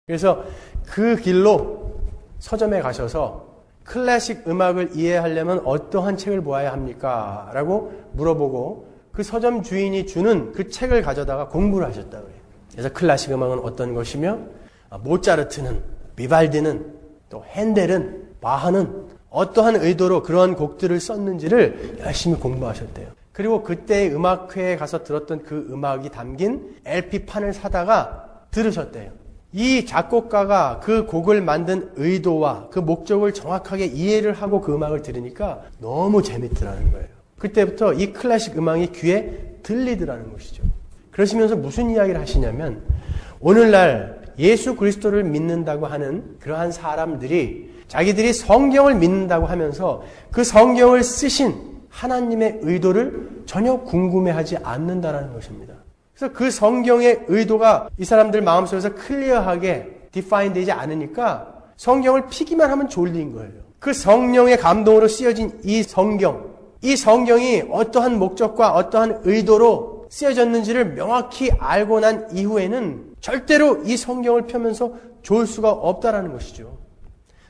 그래서 그 길로 서점에 가셔서 클래식 음악을 이해하려면 어떠한 책을 보아야 합니까? 라고 물어보고 그 서점 주인이 주는 그 책을 가져다가 공부를 하셨다고 해요. 그래서 클래식 음악은 어떤 것이며 모차르트는, 비발디는, 또 핸델은, 바하는 어떠한 의도로 그러한 곡들을 썼는지를 열심히 공부하셨대요. 그리고 그때 음악회에 가서 들었던 그 음악이 담긴 LP판을 사다가 들으셨대요. 이 작곡가가 그 곡을 만든 의도와 그 목적을 정확하게 이해를 하고 그 음악을 들으니까 너무 재밌더라는 거예요. 그때부터 이 클래식 음악이 귀에 들리더라는 것이죠. 그러시면서 무슨 이야기를 하시냐면 오늘날 예수 그리스도를 믿는다고 하는 그러한 사람들이 자기들이 성경을 믿는다고 하면서 그 성경을 쓰신 하나님의 의도를 전혀 궁금해하지 않는다라는 것입니다. 그래서 그 성경의 의도가 이 사람들 마음속에서 클리어하게 디파인 되지 않으니까 성경을 피기만 하면 졸린 거예요. 그 성령의 감동으로 쓰여진 이 성경이 어떠한 목적과 어떠한 의도로 쓰여졌는지를 명확히 알고 난 이후에는 절대로 이 성경을 펴면서 좋을 수가 없다라는 것이죠.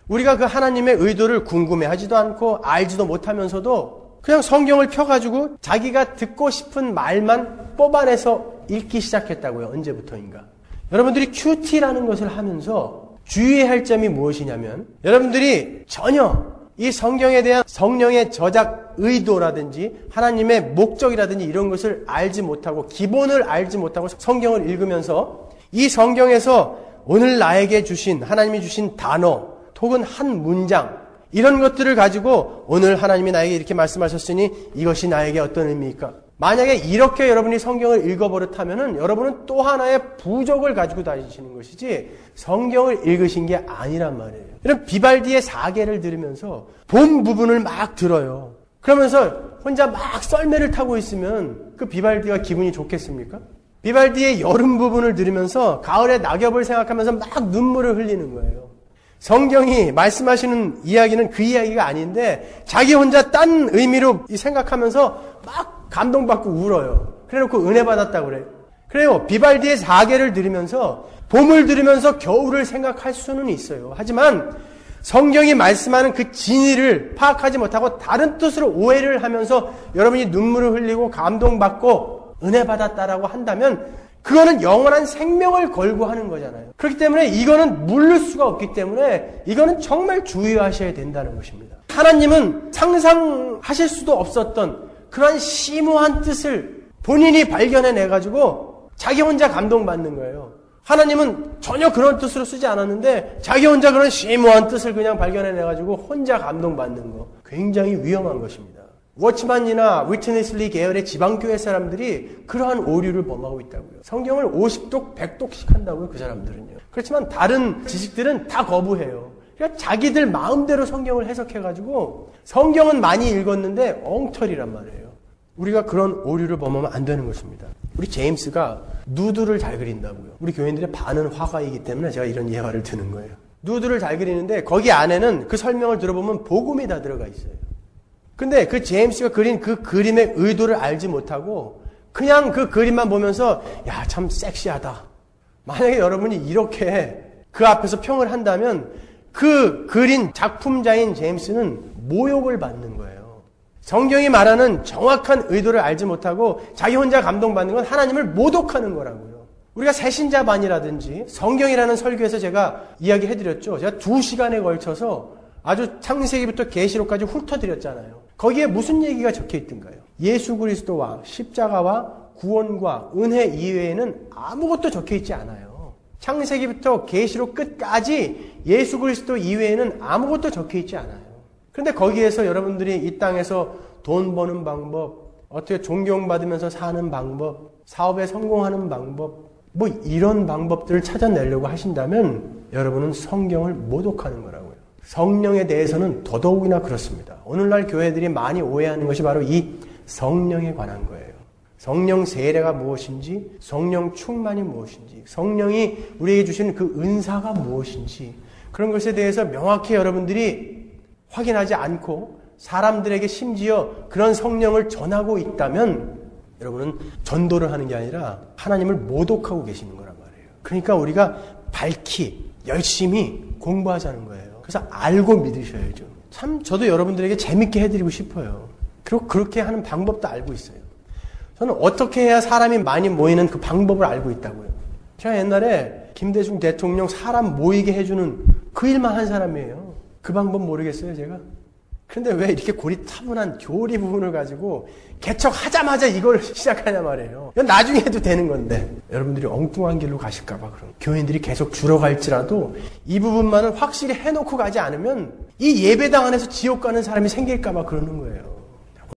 우리가 그 하나님의 의도를 궁금해하지도 않고 알지도 못하면서도 그냥 성경을 펴가지고 자기가 듣고 싶은 말만 뽑아내서 읽기 시작했다고요. 언제부터인가. 여러분들이 큐티라는 것을 하면서 주의해야 할 점이 무엇이냐면 여러분들이 전혀 이 성경에 대한 성령의 저작 의도라든지 하나님의 목적이라든지 이런 것을 알지 못하고 기본을 알지 못하고 성경을 읽으면서 이 성경에서 오늘 나에게 주신 하나님이 주신 단어 혹은 한 문장 이런 것들을 가지고 오늘 하나님이 나에게 이렇게 말씀하셨으니 이것이 나에게 어떤 의미일까? 만약에 이렇게 여러분이 성경을 읽어버릇하면은 여러분은 또 하나의 부족을 가지고 다니시는 것이지 성경을 읽으신 게 아니란 말이에요. 이런 비발디의 사계를 들으면서 본 부분을 막 들어요. 그러면서 혼자 막 썰매를 타고 있으면 그 비발디가 기분이 좋겠습니까? 비발디의 여름 부분을 들으면서 가을의 낙엽을 생각하면서 막 눈물을 흘리는 거예요. 성경이 말씀하시는 이야기는 그 이야기가 아닌데 자기 혼자 딴 의미로 생각하면서 막 감동받고 울어요. 그래놓고 은혜 받았다고 그래요. 그래요. 비발디의 사계를 들으면서 봄을 들으면서 겨울을 생각할 수는 있어요. 하지만 성경이 말씀하는 그 진리를 파악하지 못하고 다른 뜻으로 오해를 하면서 여러분이 눈물을 흘리고 감동받고 은혜 받았다라고 한다면 그거는 영원한 생명을 걸고 하는 거잖아요. 그렇기 때문에 이거는 물릴 수가 없기 때문에 이거는 정말 주의하셔야 된다는 것입니다. 하나님은 상상하실 수도 없었던 그런 심오한 뜻을 본인이 발견해내가지고 자기 혼자 감동받는 거예요. 하나님은 전혀 그런 뜻으로 쓰지 않았는데 자기 혼자 그런 심오한 뜻을 그냥 발견해내가지고 혼자 감동받는 거 굉장히 위험한 것입니다. 워치만이나 위트니슬리 계열의 지방교회 사람들이 그러한 오류를 범하고 있다고요. 성경을 50독, 100독씩 한다고요. 그 사람들은요. 그렇지만 다른 지식들은 다 거부해요. 그러니까 자기들 마음대로 성경을 해석해가지고 성경은 많이 읽었는데 엉터리란 말이에요. 우리가 그런 오류를 범하면 안 되는 것입니다. 우리 제임스가 누드를 잘 그린다고요. 우리 교인들의 반은 화가이기 때문에 제가 이런 예화를 드는 거예요. 누드를 잘 그리는데 거기 안에는 그 설명을 들어보면 복음이 다 들어가 있어요. 근데 그 제임스가 그린 그 그림의 의도를 알지 못하고 그냥 그 그림만 보면서 야, 참 섹시하다. 만약에 여러분이 이렇게 그 앞에서 평을 한다면 그 그린 작품자인 제임스는 모욕을 받는 거예요. 성경이 말하는 정확한 의도를 알지 못하고 자기 혼자 감동받는 건 하나님을 모독하는 거라고요. 우리가 새신자반이라든지 성경이라는 설교에서 제가 이야기해드렸죠. 제가 2시간에 걸쳐서 아주 창세기부터 계시록까지 훑어드렸잖아요. 거기에 무슨 얘기가 적혀있던가요? 예수 그리스도와 십자가와 구원과 은혜 이외에는 아무것도 적혀있지 않아요. 창세기부터 계시록 끝까지 예수 그리스도 이외에는 아무것도 적혀있지 않아요. 그런데 거기에서 여러분들이 이 땅에서 돈 버는 방법, 어떻게 존경받으면서 사는 방법, 사업에 성공하는 방법, 뭐 이런 방법들을 찾아내려고 하신다면 여러분은 성경을 모독하는 거라고요. 성령에 대해서는 더더욱이나 그렇습니다. 오늘날 교회들이 많이 오해하는 것이 바로 이 성령에 관한 거예요. 성령 세례가 무엇인지, 성령 충만이 무엇인지, 성령이 우리에게 주시는 그 은사가 무엇인지 그런 것에 대해서 명확히 여러분들이 확인하지 않고 사람들에게 심지어 그런 성령을 전하고 있다면 여러분은 전도를 하는 게 아니라 하나님을 모독하고 계시는 거란 말이에요. 그러니까 우리가 밝히 열심히 공부하자는 거예요. 그래서 알고 믿으셔야죠. 참 저도 여러분들에게 재밌게 해드리고 싶어요. 그리고 그렇게 하는 방법도 알고 있어요. 저는 어떻게 해야 사람이 많이 모이는 그 방법을 알고 있다고요. 제가 옛날에 김대중 대통령 사람 모이게 해주는 그 일만 한 사람이에요. 그 방법 모르겠어요, 제가? 그런데 왜 이렇게 고리타분한 교리 부분을 가지고 개척하자마자 이걸 시작하냐 말이에요. 이건 나중에 해도 되는 건데 여러분들이 엉뚱한 길로 가실까봐 그런 교인들이 계속 줄어갈지라도 이 부분만은 확실히 해놓고 가지 않으면 이 예배당 안에서 지옥 가는 사람이 생길까봐 그러는 거예요.